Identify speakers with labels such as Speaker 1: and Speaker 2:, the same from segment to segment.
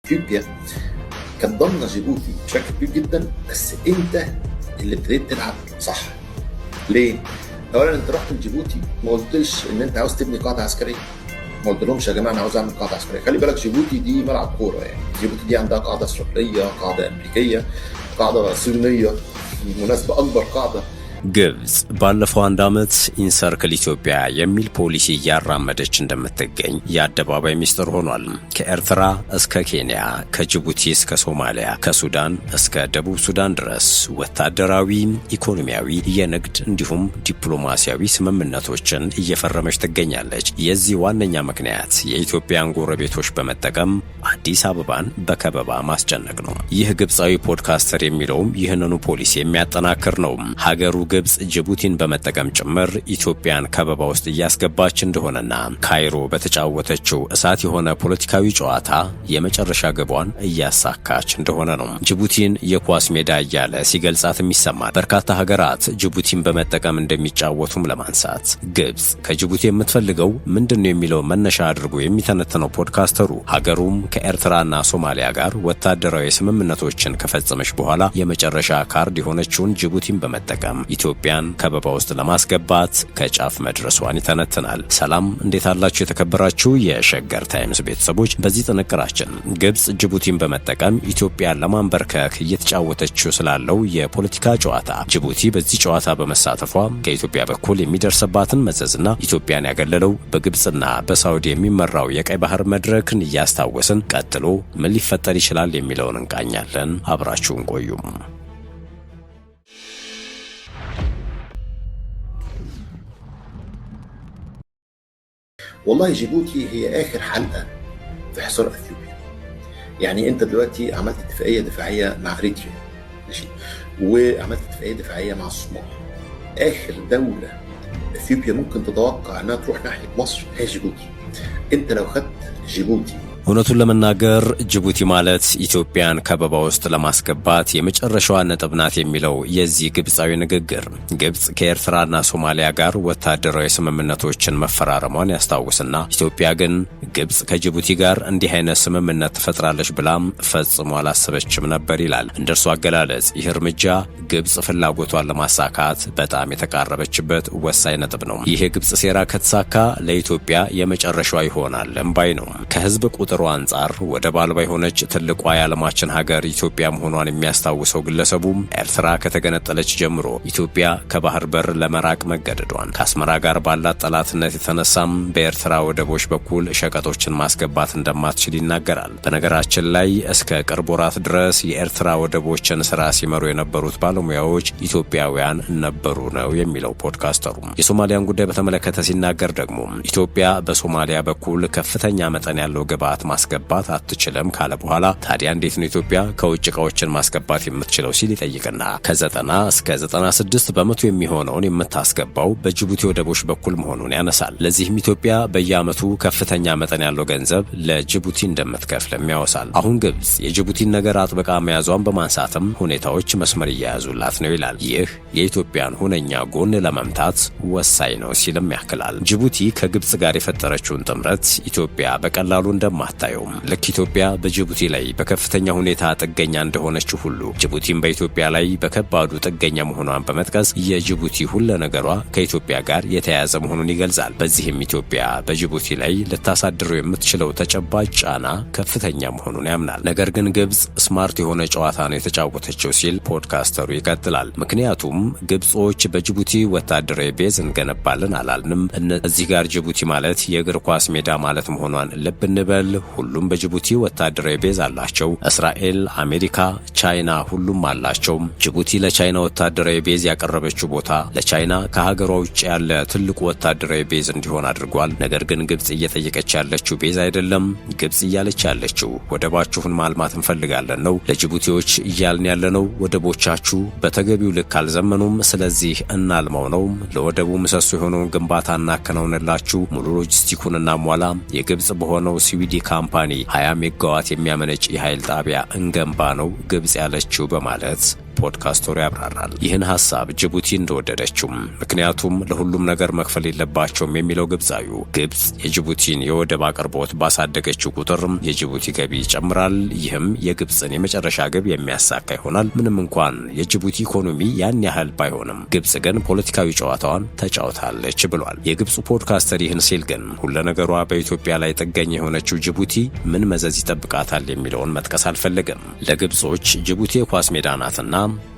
Speaker 1: اثيوبيا كانت ضامنه جيبوتي بشكل كبير جدا، بس انت اللي ابتديت تلعب صح. ليه؟ اولا انت رحت لجيبوتي ما قلتلش ان انت عاوز تبني قاعده عسكريه، ما قلتلهمش يا جماعه انا عاوز اعمل قاعده عسكريه. خلي بالك جيبوتي دي ملعب كوره، يعني جيبوتي دي عندها قاعده اسرائيليه، قاعده امريكيه، قاعده صينيه، بالمناسبه اكبر قاعده.
Speaker 2: ግብጽ ባለፈው አንድ ዓመት ኢንሰርክል ኢትዮጵያ የሚል ፖሊሲ እያራመደች እንደምትገኝ የአደባባይ ሚስጥር ሆኗል። ከኤርትራ እስከ ኬንያ፣ ከጅቡቲ እስከ ሶማሊያ፣ ከሱዳን እስከ ደቡብ ሱዳን ድረስ ወታደራዊ፣ ኢኮኖሚያዊ፣ የንግድ እንዲሁም ዲፕሎማሲያዊ ስምምነቶችን እየፈረመች ትገኛለች። የዚህ ዋነኛ ምክንያት የኢትዮጵያን ጎረቤቶች በመጠቀም አዲስ አበባን በከበባ ማስጨነቅ ነው። ይህ ግብጻዊ ፖድካስተር የሚለውም ይህንኑ ፖሊሲ የሚያጠናክር ነው። ሀገሩ ግብጽ ጅቡቲን በመጠቀም ጭምር ኢትዮጵያን ከበባ ውስጥ እያስገባች እንደሆነና ካይሮ በተጫወተችው እሳት የሆነ ፖለቲካዊ ጨዋታ የመጨረሻ ግቧን እያሳካች እንደሆነ ነው። ጅቡቲን የኳስ ሜዳ እያለ ሲገልጻትም ይሰማል። በርካታ ሀገራት ጅቡቲን በመጠቀም እንደሚጫወቱም ለማንሳት ግብጽ ከጅቡቲ የምትፈልገው ምንድነው የሚለው መነሻ አድርጎ የሚተነትነው ፖድካስተሩ ሀገሩም ከኤርትራና ሶማሊያ ጋር ወታደራዊ ስምምነቶችን ከፈጸመች በኋላ የመጨረሻ ካርድ የሆነችውን ጅቡቲን በመጠቀም ኢትዮጵያን ከበባ ውስጥ ለማስገባት ከጫፍ መድረሷን ይተነትናል። ሰላም እንዴት አላችሁ የተከበራችሁ የሸገር ታይምስ ቤተሰቦች፣ በዚህ ጥንቅራችን ግብጽ ጅቡቲን በመጠቀም ኢትዮጵያን ለማንበርከክ እየተጫወተችው ስላለው የፖለቲካ ጨዋታ፣ ጅቡቲ በዚህ ጨዋታ በመሳተፏ ከኢትዮጵያ በኩል የሚደርስባትን መዘዝና ኢትዮጵያን ያገለለው በግብጽና በሳውዲ የሚመራው የቀይ ባህር መድረክን እያስታወስን ቀጥሎ ምን ሊፈጠር ይችላል የሚለውን እንቃኛለን። አብራችሁን ቆዩም።
Speaker 1: والله جيبوتي هي آخر حلقة في حصار أثيوبيا. يعني أنت دلوقتي عملت اتفاقية دفاعية مع إريتريا، ماشي، وعملت اتفاقية دفاعية مع الصومال. آخر دولة أثيوبيا ممكن تتوقع أنها تروح ناحية مصر هي جيبوتي. أنت لو خدت جيبوتي
Speaker 2: እውነቱን ለመናገር ጅቡቲ ማለት ኢትዮጵያን ከበባ ውስጥ ለማስገባት የመጨረሻዋ ነጥብ ናት የሚለው የዚህ ግብጻዊ ንግግር ግብጽ ከኤርትራና ሶማሊያ ጋር ወታደራዊ ስምምነቶችን መፈራረሟን ያስታውስና ኢትዮጵያ ግን ግብጽ ከጅቡቲ ጋር እንዲህ አይነት ስምምነት ትፈጥራለች ብላም ፈጽሞ አላሰበችም ነበር ይላል። እንደርሱ አገላለጽ ይህ እርምጃ ግብጽ ፍላጎቷን ለማሳካት በጣም የተቃረበችበት ወሳኝ ነጥብ ነው። ይህ ግብጽ ሴራ ከተሳካ ለኢትዮጵያ የመጨረሻዋ ይሆናል እምባይ ነው። ከህዝብ ቁጥሩ አንጻር ወደብ አልባ የሆነች ትልቋ የዓለማችን ሀገር ኢትዮጵያ መሆኗን የሚያስታውሰው ግለሰቡም ኤርትራ ከተገነጠለች ጀምሮ ኢትዮጵያ ከባህር በር ለመራቅ መገደዷን ከአስመራ ጋር ባላት ጠላትነት የተነሳም በኤርትራ ወደቦች በኩል ሸቀጦችን ማስገባት እንደማትችል ይናገራል። በነገራችን ላይ እስከ ቅርብ ወራት ድረስ የኤርትራ ወደቦችን ስራ ሲመሩ የነበሩት ባለሙያዎች ኢትዮጵያውያን ነበሩ ነው የሚለው ፖድካስተሩ። የሶማሊያን ጉዳይ በተመለከተ ሲናገር ደግሞ ኢትዮጵያ በሶማሊያ በኩል ከፍተኛ መጠን ያለው ግብዓት ማስገባት አትችልም ካለ በኋላ ታዲያ እንዴት ነው ኢትዮጵያ ከውጭ ዕቃዎችን ማስገባት የምትችለው ሲል ይጠይቅና ከ90 እስከ 96 በመቶ የሚሆነውን የምታስገባው በጅቡቲ ወደቦች በኩል መሆኑን ያነሳል። ለዚህም ኢትዮጵያ በየዓመቱ ከፍተኛ መጠን ያለው ገንዘብ ለጅቡቲ እንደምትከፍልም ያወሳል። አሁን ግብጽ የጅቡቲን ነገር አጥብቃ መያዟን በማንሳትም ሁኔታዎች መስመር እየያዙላት ነው ይላል። ይህ የኢትዮጵያን ሁነኛ ጎን ለመምታት ወሳኝ ነው ሲልም ያክላል። ጅቡቲ ከግብጽ ጋር የፈጠረችውን ጥምረት ኢትዮጵያ በቀላሉ እንደማታየው ልክ ኢትዮጵያ በጅቡቲ ላይ በከፍተኛ ሁኔታ ጥገኛ እንደሆነችው ሁሉ ጅቡቲም በኢትዮጵያ ላይ በከባዱ ጥገኛ መሆኗን በመጥቀስ የጅቡቲ ሁሉ ነገሯ ከኢትዮጵያ ጋር የተያያዘ መሆኑን ይገልጻል። በዚህም ኢትዮጵያ በጅቡቲ ላይ ልታሳድረው የምትችለው ተጨባጭ ጫና ከፍተኛ መሆኑን ያምናል። ነገር ግን ግብጽ ስማርት የሆነ ጨዋታ ነው የተጫወተችው ሲል ፖድካስተሩ ይቀጥላል። ምክንያቱም ግብጾች በጅቡቲ ወታደራዊ ቤዝ እንገነባለን አላልንም። እዚህ ጋር ጅቡቲ ማለት የእግር ኳስ ሜዳ ማለት መሆኗን ልብ እንበል። ሁሉም በጅቡቲ ወታደራዊ ቤዝ አላቸው። እስራኤል፣ አሜሪካ፣ ቻይና ሁሉም አላቸው። ጅቡቲ ለቻይና ወታደራዊ ቤዝ ያቀረበችው ቦታ ለቻይና ከሀገሯ ውጭ ያለ ትልቁ ወታደራዊ ቤዝ እንዲሆን አድርጓል። ነገር ግን ግብጽ እየጠየቀች ያለችው ቤዝ አይደለም። ግብጽ እያለች ያለችው ወደባችሁን ማልማት እንፈልጋለን ነው። ለጅቡቲዎች እያልን ያለነው ወደቦቻችሁ በተገቢው ልክ አልዘመኑም፣ ስለዚህ እናልማው ነው። ለወደቡ ምሰሶ የሆነውን ግንባታ እናከናውንላችሁ፣ ሙሉ ሎጂስቲኩን እናሟላ፣ የግብጽ በሆነው ሲዊዲ ካምፓኒ 20 ሜጋዋት የሚያመነጭ የኃይል ጣቢያ እንገንባ ነው ግብጽ ያለችው በማለት ፖድካስተሩ ያብራራል። ይህን ሀሳብ ጅቡቲ እንደወደደችው ምክንያቱም ለሁሉም ነገር መክፈል የለባቸውም የሚለው ግብፃዊው ግብፅ የጅቡቲን የወደብ አቅርቦት ባሳደገችው ቁጥር የጅቡቲ ገቢ ይጨምራል። ይህም የግብፅን የመጨረሻ ግብ የሚያሳካ ይሆናል። ምንም እንኳን የጅቡቲ ኢኮኖሚ ያን ያህል ባይሆንም ግብፅ ግን ፖለቲካዊ ጨዋታዋን ተጫውታለች ብሏል። የግብፁ ፖድካስተር ይህን ሲል ግን ሁለነገሯ በኢትዮጵያ ላይ ጥገኛ የሆነችው ጅቡቲ ምን መዘዝ ይጠብቃታል የሚለውን መጥቀስ አልፈለገም። ለግብጾች ጅቡቲ የኳስ ሜዳ ናትና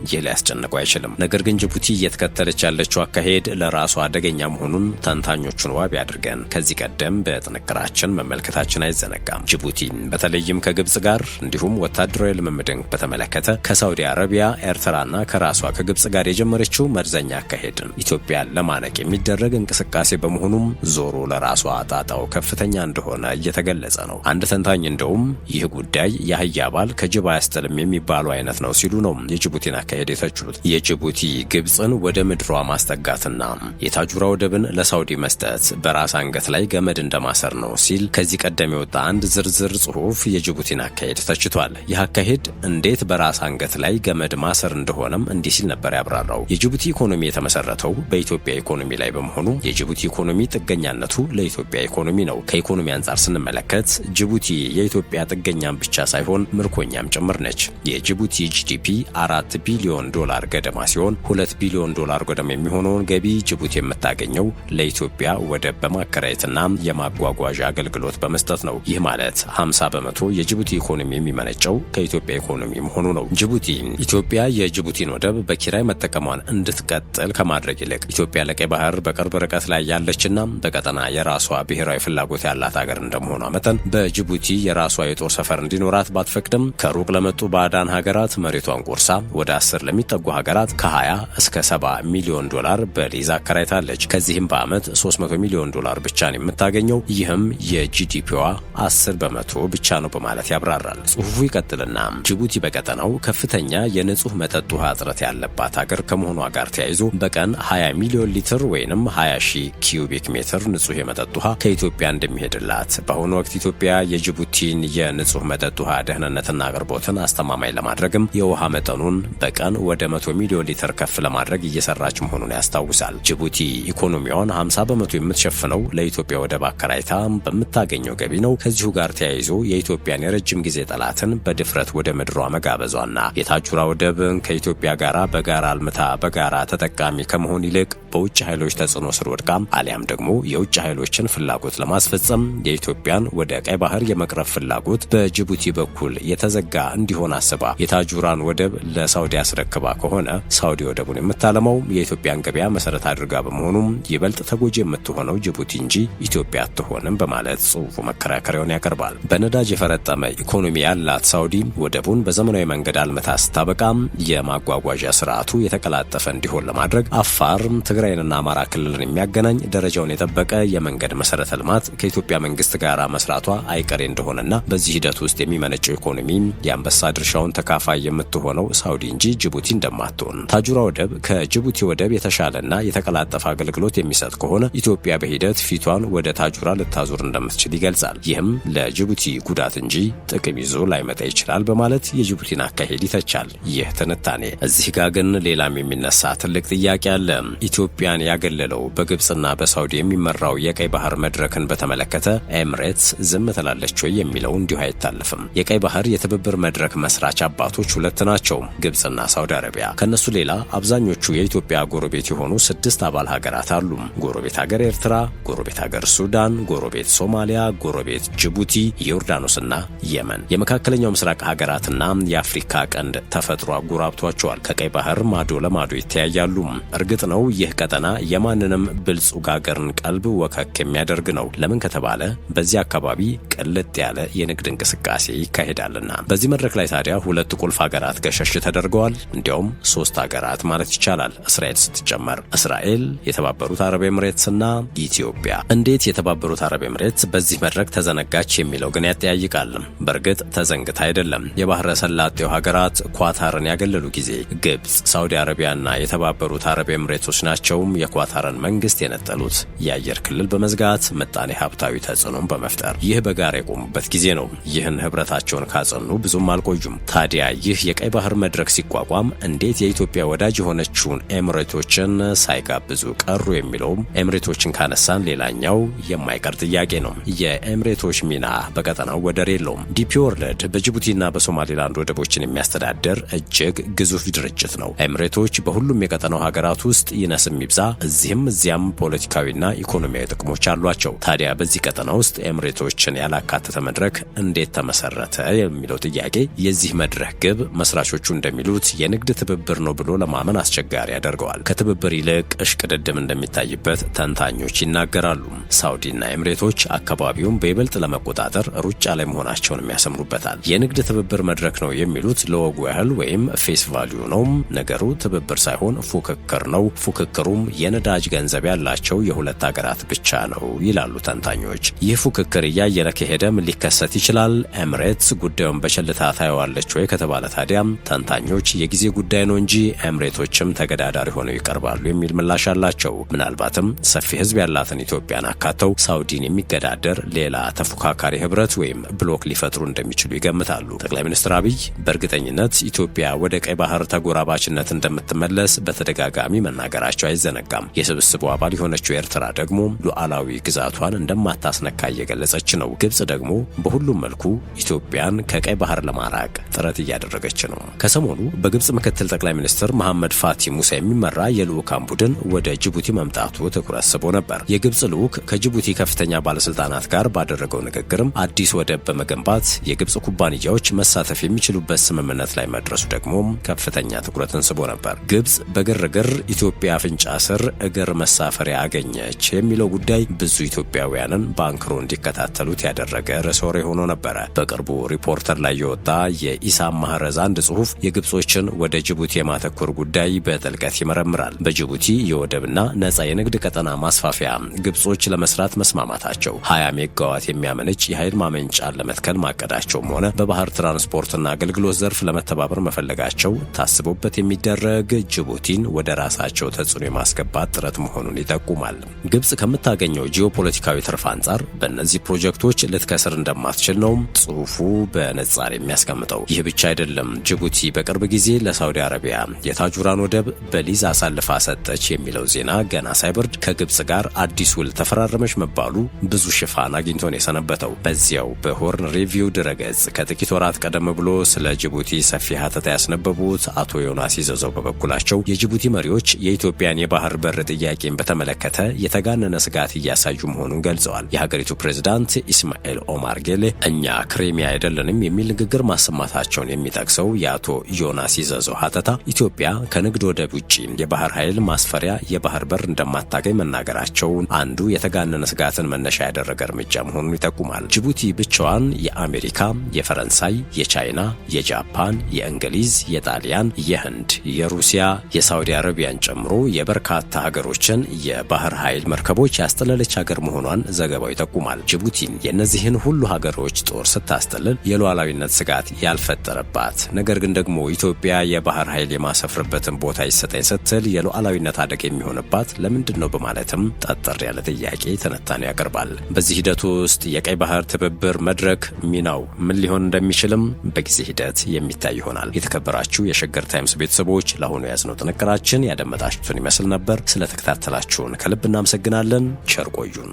Speaker 2: ይህ ሊያስጨንቀው አይችልም። ነገር ግን ጅቡቲ እየተከተለች ያለችው አካሄድ ለራሷ አደገኛ መሆኑን ተንታኞቹን ዋቢ አድርገን ከዚህ ቀደም በጥንቅራችን መመልከታችን አይዘነጋም። ጅቡቲ በተለይም ከግብጽ ጋር እንዲሁም ወታደራዊ ልምምድን በተመለከተ ከሳውዲ አረቢያ፣ ኤርትራና ከራሷ ከግብጽ ጋር የጀመረችው መርዘኛ አካሄድ ኢትዮጵያን ለማነቅ የሚደረግ እንቅስቃሴ በመሆኑም ዞሮ ለራሷ ጣጣው ከፍተኛ እንደሆነ እየተገለጸ ነው። አንድ ተንታኝ እንደውም ይህ ጉዳይ የአህያ ባል ከጅብ አያስጥልም የሚባለው አይነት ነው ሲሉ ነው የጅቡቲን አካሄድ የተቹት። የጅቡቲ ግብጽን ወደ ምድሯ ማስጠጋትና የታጁራ ወደብን ለሳውዲ መስጠት በራስ አንገት ላይ ገመድ እንደማሰር ነው ሲል ከዚህ ቀደም የወጣ አንድ ዝርዝር ጽሑፍ የጅቡቲን አካሄድ ተችቷል። ይህ አካሄድ እንዴት በራስ አንገት ላይ ገመድ ማሰር እንደሆነም እንዲህ ሲል ነበር ያብራራው። የጅቡቲ ኢኮኖሚ የተመሰረተው በኢትዮጵያ ኢኮኖሚ ላይ በመሆኑ የጅቡቲ ኢኮኖሚ ጥገኛነቱ ለኢትዮጵያ ኢኮኖሚ ነው። ከኢኮኖሚ አንጻር ስንመለከት ጅቡቲ የኢትዮጵያ ጥገኛም ብቻ ሳይሆን ምርኮኛም ጭምር ነች። የጅቡቲ ጂዲፒ $4 ቢሊዮን ገደማ ሲሆን $2 ቢሊዮን ገደማ የሚሆነውን ገቢ ጅቡቲ የምታገኘው ለኢትዮጵያ ወደብ በማከራየትና የማጓጓዣ አገልግሎት በመስጠት ነው። ይህ ማለት 50 በመቶ የጅቡቲ ኢኮኖሚ የሚመነጨው ከኢትዮጵያ ኢኮኖሚ መሆኑ ነው። ጅቡቲ ኢትዮጵያ የጅቡቲን ወደብ በኪራይ መጠቀሟን እንድትቀጥል ከማድረግ ይልቅ ኢትዮጵያ ለቀይ ባህር በቅርብ ርቀት ላይ ያለችና በቀጠና የራሷ ብሔራዊ ፍላጎት ያላት ሀገር እንደመሆኗ መጠን በጅቡቲ የራሷ የጦር ሰፈር እንዲኖራት ባትፈቅድም ከሩቅ ለመጡ ባዕዳን ሀገራት መሬቷን ቆርሳ ወደ 10 ለሚጠጉ ሀገራት ከ20 እስከ $70 ሚሊዮን በሊዝ አከራይታለች። ከዚህም በዓመት $300 ሚሊዮን ብቻ ነው የምታገኘው። ይህም የጂዲፒዋ 10 በመቶ ብቻ ነው በማለት ያብራራል። ጽሑፉ ይቀጥልና ጅቡቲ በቀጠናው ከፍተኛ የንጹህ መጠጥ ውሃ እጥረት ያለባት ሀገር ከመሆኗ ጋር ተያይዞ በቀን 20 ሚሊዮን ሊትር ወይንም 20,000 ኪዩቢክ ሜትር ንጹህ የመጠጥ ውሃ ከኢትዮጵያ እንደሚሄድላት፣ በአሁኑ ወቅት ኢትዮጵያ የጅቡቲን የንጹህ መጠጥ ውሃ ደህንነትና አቅርቦትን አስተማማኝ ለማድረግም የውሃ መጠኑን በቀን ወደ 100 ሚሊዮን ሊትር ከፍ ለማድረግ እየሰራች መሆኑን ያስታውሳል። ጅቡቲ ኢኮኖሚዋን 50 በመቶ የምትሸፍነው ለኢትዮጵያ ወደብ አከራይታ በምታገኘው ገቢ ነው። ከዚሁ ጋር ተያይዞ የኢትዮጵያን የረጅም ጊዜ ጠላትን በድፍረት ወደ ምድሯ መጋበዟና የታጁራ ወደብን ከኢትዮጵያ ጋር በጋራ አልምታ በጋራ ተጠቃሚ ከመሆን ይልቅ በውጭ ኃይሎች ተጽዕኖ ስር ወድቃም አሊያም ደግሞ የውጭ ኃይሎችን ፍላጎት ለማስፈጸም የኢትዮጵያን ወደ ቀይ ባህር የመቅረብ ፍላጎት በጅቡቲ በኩል የተዘጋ እንዲሆን አስባ የታጁራን ወደብ ለሳውዲ አስረክባ ከሆነ ሳውዲ ወደቡን የምታለማው የኢትዮጵያን ገበያ መሰረት አድርጋ በመሆኑም ይበልጥ ተጎጂ የምትሆነው ጅቡቲ እንጂ ኢትዮጵያ አትሆንም በማለት ጽሑፉ መከራከሪያውን ያቀርባል። በነዳጅ የፈረጠመ ኢኮኖሚ ያላት ሳውዲ ወደቡን በዘመናዊ መንገድ አልምታ ስታበቃም የማጓጓዣ ስርዓቱ የተቀላጠፈ እንዲሆን ለማድረግ አፋር፣ ትግራይንና አማራ ክልልን የሚያገናኝ ደረጃውን የጠበቀ የመንገድ መሰረተ ልማት ከኢትዮጵያ መንግስት ጋር መስራቷ አይቀሬ እንደሆነና በዚህ ሂደት ውስጥ የሚመነጨው ኢኮኖሚ የአንበሳ ድርሻውን ተካፋይ የምትሆነው ሳውዲ እንጂ ጅቡቲ እንደማትሆን፣ ታጁራ ወደብ ከጅቡቲ ወደብ የተሻለና የተቀላጠፈ አገልግሎት የሚሰጥ ከሆነ ኢትዮጵያ በሂደት ፊቷን ወደ ታጁራ ልታዞር እንደምትችል ይገልጻል። ይህም ለጅቡቲ ጉዳት እንጂ ጥቅም ይዞ ላይመጣ ይችላል በማለት የጅቡቲን አካሄድ ይተቻል። ይህ ትንታኔ እዚህ ጋር ግን ሌላም የሚነሳ ትልቅ ጥያቄ አለ። ኢትዮጵያን ያገለለው በግብጽና በሳውዲ የሚመራው የቀይ ባህር መድረክን በተመለከተ ኤምሬትስ ዝም ትላለች ወይ የሚለው እንዲሁ አይታለፍም። የቀይ ባህር የትብብር መድረክ መስራች አባቶች ሁለት ናቸው፣ ግብጽና ሳውዲ አረቢያ። ከነሱ ሌላ አብዛኞቹ የኢትዮጵያ ጎረቤት የሆኑ 6 አባል ሀገራት አሉ። ጎረቤት ሀገር ኤርትራ፣ ጎረቤት ሀገር ሱዳን፣ ጎረቤት ሶማሊያ፣ ጎረቤት ጅቡቲ፣ ዮርዳኖስና የመን። የመካከለኛው ምስራቅ ሀገራትና የአፍሪካ ቀንድ ተፈጥሮ አጎራብቷቸዋል። ከቀይ ባህር ማዶ ለማዶ ይተያያሉ። እርግጥ ነው ይህ ቀጠና የማንንም ብልጹግ ሀገርን ቀልብ ወከክ የሚያደርግ ነው። ለምን ከተባለ በዚህ አካባቢ ቅልጥ ያለ የንግድ እንቅስቃሴ ይካሄዳልና። በዚህ መድረክ ላይ ታዲያ 2 ቁልፍ ሀገራት ገሸሽ ተደርገዋል። እንዲያውም 3 ሀገራት ማለት ይቻላል እስራኤል ስትጨመር። እስራኤል፣ የተባበሩት አረብ ኤምሬትስና ኢትዮጵያ። እንዴት የተባበሩት አረብ ኤምሬትስ በዚህ መድረክ ተዘነጋች የሚለው ግን ያጠያይቃል። በእርግጥ ተዘንግታ አይደለም። የባህረ ሰላጤው ሀገራት ኳታርን ያገለሉ ጊዜ ግብጽ፣ ሳውዲ አረቢያና የተባበሩት አረብ ኤምሬቶች ናቸው የኳታርን መንግስት የነጠሉት የአየር ክልል በመዝጋት ምጣኔ ሀብታዊ ተጽዕኖን በመፍጠር። ይህ በጋራ የቆሙበት ጊዜ ነው። ይህን ህብረታቸውን ካጸኑ ብዙም አልቆዩም። ታዲያ ይህ የቀይ ባህር መድረክ መድረክ ሲቋቋም እንዴት የኢትዮጵያ ወዳጅ የሆነችውን ኤምሬቶችን ሳይጋብዙ ቀሩ የሚለውም ኤምሬቶችን ካነሳን ሌላኛው የማይቀር ጥያቄ ነው። የኤምሬቶች ሚና በቀጠናው ወደር የለውም። ዲፒ ወርልድ በጅቡቲና በሶማሌላንድ ወደቦችን የሚያስተዳድር እጅግ ግዙፍ ድርጅት ነው። ኤምሬቶች በሁሉም የቀጠናው ሀገራት ውስጥ ይነስም ይብዛ እዚህም እዚያም ፖለቲካዊና ኢኮኖሚያዊ ጥቅሞች አሏቸው። ታዲያ በዚህ ቀጠና ውስጥ ኤምሬቶችን ያላካተተ መድረክ እንዴት ተመሰረተ የሚለው ጥያቄ የዚህ መድረክ ግብ መስራቾቹ እንደሚሉት የንግድ ትብብር ነው ብሎ ለማመን አስቸጋሪ ያደርገዋል። ከትብብር ይልቅ እሽቅድድም እንደሚታይበት ተንታኞች ይናገራሉ። ሳውዲና ኤምሬቶች አካባቢውን በይበልጥ ለመቆጣጠር ሩጫ ላይ መሆናቸውን ያሰምሩበታል። የንግድ ትብብር መድረክ ነው የሚሉት ለወጉ ያህል ወይም ፌስ ቫልዩ ነው። ነገሩ ትብብር ሳይሆን ፉክክር ነው። ፉክክሩም የነዳጅ ገንዘብ ያላቸው የሁለት ሀገራት ብቻ ነው ይላሉ ተንታኞች። ይህ ፉክክር እያየለ ከሄደ ምን ሊከሰት ይችላል? ኤምሬትስ ጉዳዩን በቸልታ ታየዋለች ወይ ከተባለ ታዲያም ተንታኞች የጊዜ ጉዳይ ነው እንጂ ኤምሬቶችም ተገዳዳሪ ሆነው ይቀርባሉ የሚል ምላሽ አላቸው። ምናልባትም ሰፊ ሕዝብ ያላትን ኢትዮጵያን አካተው ሳውዲን የሚገዳደር ሌላ ተፎካካሪ ህብረት ወይም ብሎክ ሊፈጥሩ እንደሚችሉ ይገምታሉ። ጠቅላይ ሚኒስትር አብይ በእርግጠኝነት ኢትዮጵያ ወደ ቀይ ባህር ተጎራባችነት እንደምትመለስ በተደጋጋሚ መናገራቸው አይዘነጋም። የስብስቡ አባል የሆነችው ኤርትራ ደግሞ ሉዓላዊ ግዛቷን እንደማታስነካ እየገለጸች ነው። ግብጽ ደግሞ በሁሉም መልኩ ኢትዮጵያን ከቀይ ባህር ለማራቅ ጥረት እያደረገች ነው። ከሰሞኑ በግብጽ ምክትል ጠቅላይ ሚኒስትር መሐመድ ፋቲ ሙሳ የሚመራ የልዑካን ቡድን ወደ ጅቡቲ መምጣቱ ትኩረት ስቦ ነበር። የግብጽ ልዑክ ከጅቡቲ ከፍተኛ ባለስልጣናት ጋር ባደረገው ንግግርም አዲስ ወደብ በመገንባት የግብጽ ኩባንያዎች መሳተፍ የሚችሉበት ስምምነት ላይ መድረሱ ደግሞ ከፍተኛ ትኩረትን ስቦ ነበር። ግብጽ በግርግር ኢትዮጵያ አፍንጫ ስር እግር መሳፈሪያ አገኘች የሚለው ጉዳይ ብዙ ኢትዮጵያውያንን በአንክሮ እንዲከታተሉት ያደረገ ርዕሰ ወሬ ሆኖ ነበረ። በቅርቡ ሪፖርተር ላይ የወጣ የኢሳም ማህረዝ አንድ ጽሑፍ የግብጾችን ወደ ጅቡቲ የማተኮር ጉዳይ በጥልቀት ይመረምራል። በጅቡቲ የወደብና ነጻ የንግድ ቀጠና ማስፋፊያ ግብጾች ለመስራት መስማማታቸው 20 ሜጋዋት የሚያመነጭ የኃይል ማመንጫን ለመትከል ማቀዳቸውም ሆነ በባህር ትራንስፖርትና አገልግሎት ዘርፍ ለመተባበር መፈለጋቸው ታስቦበት የሚደረግ ጅቡቲን ወደ ራሳቸው ተጽዕኖ የማስገባት ጥረት መሆኑን ይጠቁማል። ግብጽ ከምታገኘው ጂኦፖለቲካዊ ትርፍ አንጻር በእነዚህ ፕሮጀክቶች ልትከስር እንደማትችል ነው ጽሑፉ በንጻር የሚያስቀምጠው። ይህ ብቻ አይደለም። ጅቡቲ በቅርብ ጊዜ ለሳውዲ አረቢያ የታጁራን ወደብ በሊዝ አሳልፋ ሰጠች የሚለው ዜና ገና ሳይበርድ ከግብጽ ጋር አዲስ ውል ተፈራረመች መባሉ ብዙ ሽፋን አግኝቶ ነው የሰነበተው። በዚያው በሆርን ሪቪው ድረገጽ ከጥቂት ወራት ቀደም ብሎ ስለ ጅቡቲ ሰፊ ሀተታ ያስነበቡት አቶ ዮናስ ይዘዘው በበኩላቸው የጅቡቲ መሪዎች የኢትዮጵያን የባህር በር ጥያቄን በተመለከተ የተጋነነ ስጋት እያሳዩ መሆኑን ገልጸዋል። የሀገሪቱ ፕሬዝዳንት ኢስማኤል ኦማር ጌሌ እኛ ክሬሚያ አይደለንም የሚል ንግግር ማሰማታቸውን የሚጠቅሰው የአቶ ዮናስ ይዘዘው ሀተታ ኢትዮጵያ ከንግድ ወደብ ውጪ የባህር ኃይል ማስፈሪያ የባህር በር እንደማታገኝ መናገራቸውን አንዱ የተጋነነ ስጋትን መነሻ ያደረገ እርምጃ መሆኑን ይጠቁማል። ጅቡቲ ብቻዋን የአሜሪካ፣ የፈረንሳይ፣ የቻይና፣ የጃፓን፣ የእንግሊዝ፣ የጣሊያን፣ የህንድ፣ የሩሲያ፣ የሳውዲ አረቢያን ጨምሮ የበርካታ ሀገሮችን የባህር ኃይል መርከቦች ያስጠለለች ሀገር መሆኗን ዘገባው ይጠቁማል። ጅቡቲን የእነዚህን ሁሉ ሀገሮች ጦር ስታስጠልል የሉዓላዊነት ስጋት ያልፈጠረባት ነገር ግን ደግሞ ኢትዮጵያ የባህር ኃይል የማሰፍርበትን ቦታ ይሰጠኝ ስትል የሉዓላዊነት አደጋ የሚሆንባት ለምንድን ነው በማለትም ጠጠር ያለ ጥያቄ ትንታኔ ያቀርባል። በዚህ ሂደት ውስጥ የቀይ ባህር ትብብር መድረክ ሚናው ምን ሊሆን እንደሚችልም በጊዜ ሂደት የሚታይ ይሆናል። የተከበራችሁ የሸገር ታይምስ ቤተሰቦች ለአሁኑ የያዝነው ጥንቅራችን ያደመጣችሁትን ይመስል ነበር። ስለተከታተላችሁን ከልብ እናመሰግናለን። ቸር ቆዩን።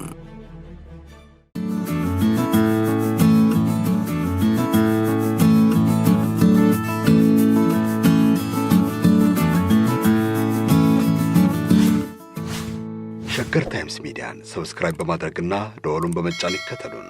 Speaker 3: ሸገር ታይምስ ሚዲያን ሰብስክራይብ በማድረግና ደወሉን በመጫን ይከተሉን።